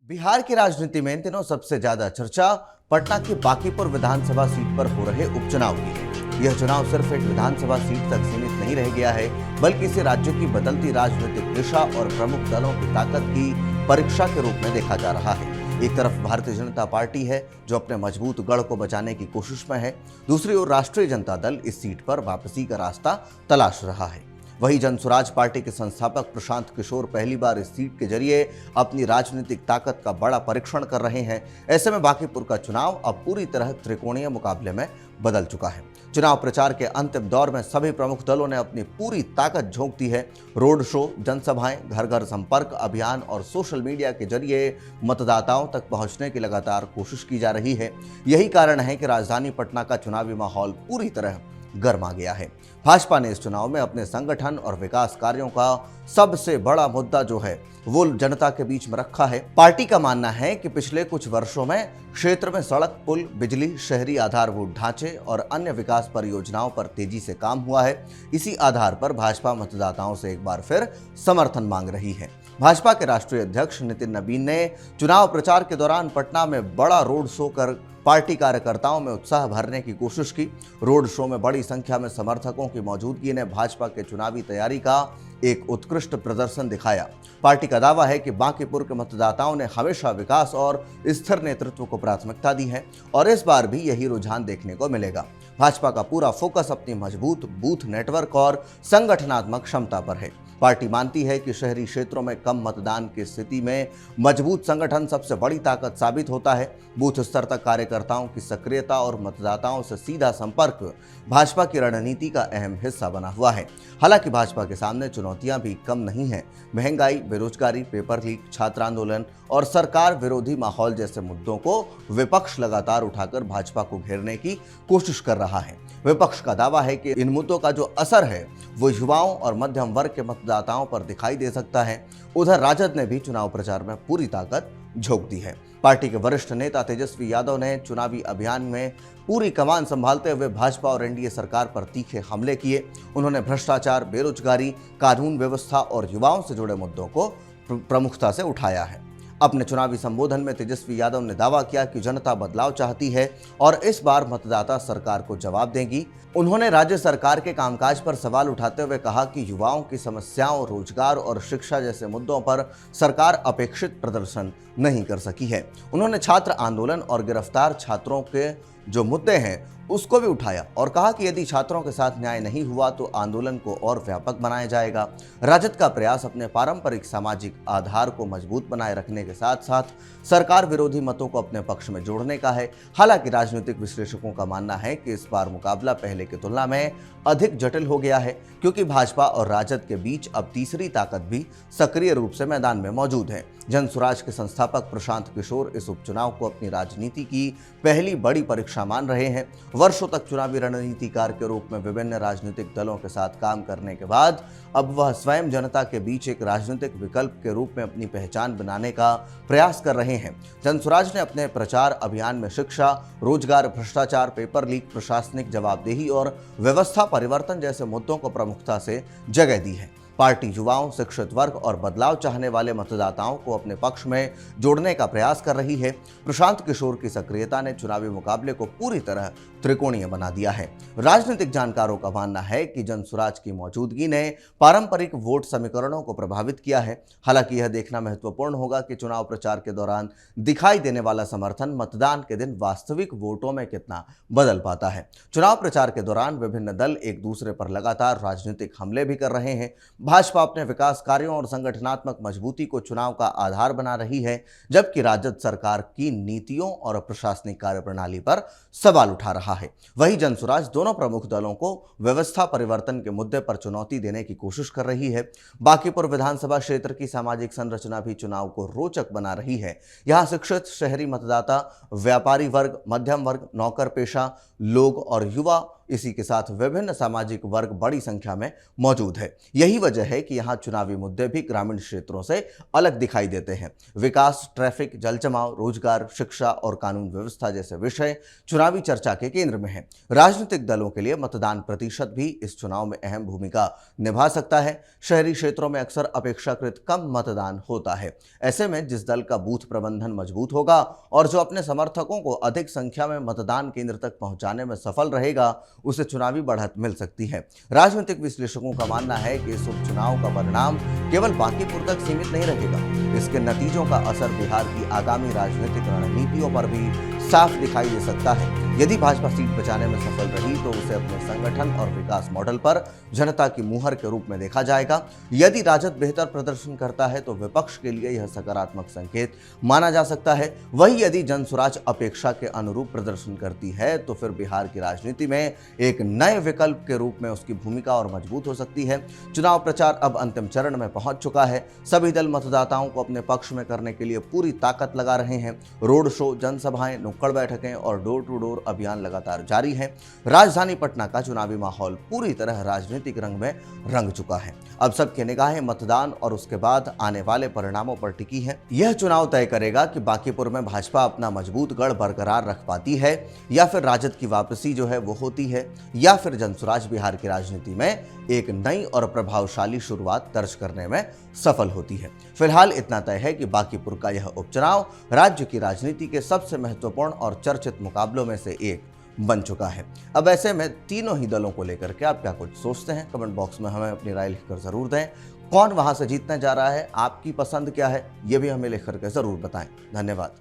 बिहार की राजनीति में इन दिनों सबसे ज्यादा चर्चा पटना की बांकीपुर विधानसभा सीट पर हो रहे उपचुनाव की है। यह चुनाव सिर्फ एक विधानसभा सीट तक सीमित नहीं रह गया है, बल्कि इसे राज्य की बदलती राजनीतिक दिशा और प्रमुख दलों की ताकत की परीक्षा के रूप में देखा जा रहा है। एक तरफ भारतीय जनता पार्टी है जो अपने मजबूत गढ़ को बचाने की कोशिश में है, दूसरी ओर राष्ट्रीय जनता दल इस सीट पर वापसी का रास्ता तलाश रहा है। वहीं जनसुराज पार्टी के संस्थापक प्रशांत किशोर पहली बार इस सीट के जरिए अपनी राजनीतिक ताकत का बड़ा परीक्षण कर रहे हैं। ऐसे में बांकीपुर का चुनाव अब पूरी तरह त्रिकोणीय मुकाबले में बदल चुका है। चुनाव प्रचार के अंतिम दौर में सभी प्रमुख दलों ने अपनी पूरी ताकत झोंक दी है। रोड शो, जनसभाएं, घर घर संपर्क अभियान और सोशल मीडिया के जरिए मतदाताओं तक पहुंचने की लगातार कोशिश की जा रही है। यही कारण है कि राजधानी पटना का चुनावी माहौल पूरी तरह गर्मा गया है। भाजपा ने इस चुनाव में अपने संगठन और विकास कार्यों का सबसे बड़ा मुद्दा जो है वो जनता के बीच में रखा है। पार्टी का मानना है कि पिछले कुछ वर्षों में क्षेत्र में सड़क, पुल, बिजली, शहरी आधारभूत ढांचे और अन्य विकास परियोजनाओं पर तेजी से काम हुआ है। इसी आधार पर भाजपा मतदाताओं से एक बार फिर समर्थन मांग रही है। भाजपा के राष्ट्रीय अध्यक्ष नितिन नबीन ने चुनाव प्रचार के दौरान पटना में बड़ा रोड शो कर पार्टी कार्यकर्ताओं में उत्साह भरने की कोशिश की। रोड शो में बड़ी संख्या में समर्थकों की मौजूदगी ने भाजपा के चुनावी तैयारी का एक उत्कृष्ट प्रदर्शन दिखाया। पार्टी का दावा है कि बांकीपुर के मतदाताओं ने हमेशा विकास और स्थिर नेतृत्व को प्राथमिकता दी है और इस बार भी यही रुझान देखने को मिलेगा। भाजपा का पूरा फोकस अपनी मजबूत बूथ नेटवर्क और संगठनात्मक क्षमता पर है। पार्टी मानती है कि शहरी क्षेत्रों में कम मतदान की स्थिति में मजबूत संगठन सबसे बड़ी ताकत साबित होता है। बूथ स्तर तक कार्यकर्ताओं की सक्रियता और मतदाताओं से सीधा संपर्क भाजपा की रणनीति का अहम हिस्सा बना हुआ है। हालांकि भाजपा के सामने चुनौतियां भी कम नहीं हैं। महंगाई, बेरोजगारी, पेपर लीक, छात्र आंदोलन और सरकार विरोधी माहौल जैसे मुद्दों को विपक्ष लगातार उठाकर भाजपा को घेरने की कोशिश कर रहा है। विपक्ष का दावा है कि इन मुद्दों का जो असर है वो युवाओं और मध्यम वर्ग के मतदाताओं पर दिखाई दे सकता है। उधर राजद ने भी चुनाव प्रचार में पूरी ताकत झोंक दी है। पार्टी के वरिष्ठ नेता तेजस्वी यादव ने चुनावी अभियान में पूरी कमान संभालते हुए भाजपा और एनडीए सरकार पर तीखे हमले किए। उन्होंने भ्रष्टाचार, बेरोजगारी, कानून व्यवस्था और युवाओं से जुड़े मुद्दों को प्रमुखता से उठाया है। अपने चुनावी संबोधन में तेजस्वी यादव ने दावा किया कि जनता बदलाव चाहती है और इस बार मतदाता सरकार को जवाब देगी। उन्होंने राज्य सरकार के कामकाज पर सवाल उठाते हुए कहा कि युवाओं की समस्याओं, रोजगार और शिक्षा जैसे मुद्दों पर सरकार अपेक्षित प्रदर्शन नहीं कर सकी है। उन्होंने छात्र आंदोलन और गिरफ्तार छात्रों के जो मुद्दे हैं उसको भी उठाया और कहा कि यदि छात्रों के साथ न्याय नहीं हुआ तो आंदोलन को और व्यापक बनाया जाएगा। राजद का प्रयास अपने पारंपरिक सामाजिक आधार को मजबूत बनाए रखने के साथ साथ सरकार विरोधी मतों को अपने पक्ष में जोड़ने का है। हालांकि राजनीतिक विश्लेषकों का मानना है कि इस बार मुकाबला पहले की तुलना में अधिक जटिल हो गया है, क्योंकि भाजपा और राजद के बीच अब तीसरी ताकत भी सक्रिय रूप से मैदान में मौजूद है। जनसुराज के संस्थापक प्रशांत किशोर इस उपचुनाव को अपनी राजनीति की पहली बड़ी परीक्षा मान रहे हैं। वर्षों तक चुनावी रणनीतिकार के रूप में विभिन्न राजनीतिक दलों के साथ काम करने के बाद अब वह स्वयं जनता के बीच एक राजनीतिक विकल्प के रूप में अपनी पहचान बनाने का प्रयास कर रहे हैं। जनसुराज ने अपने प्रचार अभियान में शिक्षा, रोजगार, भ्रष्टाचार, पेपर लीक, प्रशासनिक जवाबदेही और व्यवस्था परिवर्तन जैसे मुद्दों को प्रमुखता से जगह दी है। पार्टी युवाओं, शिक्षित वर्ग और बदलाव चाहने वाले मतदाताओं को अपने पक्ष में जोड़ने का प्रयास कर रही है। प्रशांत किशोर की सक्रियता ने चुनावी मुकाबले को पूरी तरह त्रिकोणीय बना दिया है। राजनीतिक जानकारों का मानना है कि जनसुराज की मौजूदगी ने पारंपरिक वोट समीकरणों को प्रभावित किया है। हालांकि यह देखना महत्वपूर्ण होगा कि चुनाव प्रचार के दौरान दिखाई देने वाला समर्थन मतदान के दिन वास्तविक वोटों में कितना बदल पाता है। चुनाव प्रचार के दौरान विभिन्न दल एक दूसरे पर लगातार राजनीतिक हमले भी कर रहे हैं। भाजपा अपने विकास कार्यों और संगठनात्मक मजबूती को चुनाव का आधार बना रही है, जबकि राजद सरकार की नीतियों और प्रशासनिक कार्यप्रणाली पर सवाल उठा रहा है। वहीं जनसुराज दोनों प्रमुख दलों को व्यवस्था परिवर्तन के मुद्दे पर चुनौती देने की कोशिश कर रही है। बांकीपुर विधानसभा क्षेत्र की सामाजिक संरचना भी चुनाव को रोचक बना रही है। यहां शिक्षित शहरी मतदाता, व्यापारी वर्ग, मध्यम वर्ग, नौकर पेशा लोग और युवा इसी के साथ विभिन्न सामाजिक वर्ग बड़ी संख्या में मौजूद है। यही वजह है कि यहाँ चुनावी मुद्दे भी ग्रामीण क्षेत्रों से अलग दिखाई देते हैं। विकास, ट्रैफिक, जलजमाव, रोजगार, शिक्षा और कानून व्यवस्था जैसे विषय चुनावी चर्चा के केंद्र में हैं। राजनीतिक दलों के लिए मतदान प्रतिशत भी इस चुनाव में अहम भूमिका निभा सकता है। शहरी क्षेत्रों में अक्सर अपेक्षाकृत कम मतदान होता है। ऐसे में जिस दल का बूथ प्रबंधन मजबूत होगा और जो अपने समर्थकों को अधिक संख्या में मतदान केंद्र तक पहुंचाने में सफल रहेगा, उसे चुनावी बढ़त मिल सकती है। राजनीतिक विश्लेषकों का मानना है कि इस उपचुनाव का परिणाम केवल बांकीपुर तक सीमित नहीं रहेगा। इसके नतीजों का असर बिहार की आगामी राजनीतिक रणनीतियों पर भी साफ दिखाई दे सकता है। यदि भाजपा सीट बचाने में सफल रही तो उसे अपने संगठन और विकास मॉडल पर जनता की मुहर के रूप में देखा जाएगा। यदि राजद बेहतर प्रदर्शन करता है तो विपक्ष के लिए यह सकारात्मक संकेत माना जा सकता है। वहीं यदि जनसुराज अपेक्षा के अनुरूप प्रदर्शन करती है तो फिर बिहार की राजनीति में एक नए विकल्प के रूप में उसकी भूमिका और मजबूत हो सकती है। चुनाव प्रचार अब अंतिम चरण में पहुंच चुका है। सभी दल मतदाताओं को अपने पक्ष में करने के लिए पूरी ताकत लगा रहे हैं। रोड शो, जनसभाएं, नुक्कड़ बैठकें और डोर टू डोर अभियान लगातार जारी है। राजधानी पटना का चुनावी माहौल पूरी तरह राजनीतिक रंग में रंग चुका है। अब सबकी निगाहें मतदान और उसके बाद आने वाले परिणामों पर टिकी है। यह चुनाव तय करेगा कि बांकीपुर में भाजपा अपना मजबूत गढ़ बरकरार रख पाती है या फिर राजद की वापसी जो है वो होती है, या फिर जनसुराज बिहार की राजनीति में एक नई और प्रभावशाली शुरुआत दर्ज करने में सफल होती है। फिलहाल इतना तय है कि बांकीपुर का यह उपचुनाव राज्य की राजनीति के सबसे महत्वपूर्ण और चर्चित मुकाबलों में से एक बन चुका है। अब ऐसे में तीनों ही दलों को लेकर के आप क्या कुछ सोचते हैं, कमेंट बॉक्स में हमें अपनी राय लिखकर जरूर दें। कौन वहां से जीतने जा रहा है, आपकी पसंद क्या है, ये भी हमें लिख करके जरूर बताएं। धन्यवाद।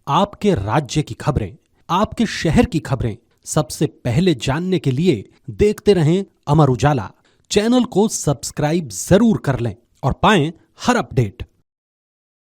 आपके राज्य की खबरें, आपके शहर की खबरें सबसे पहले जानने के लिए देखते रहें अमर उजाला। चैनल को सब्सक्राइब जरूर कर लें और पाएं हर अपडेट।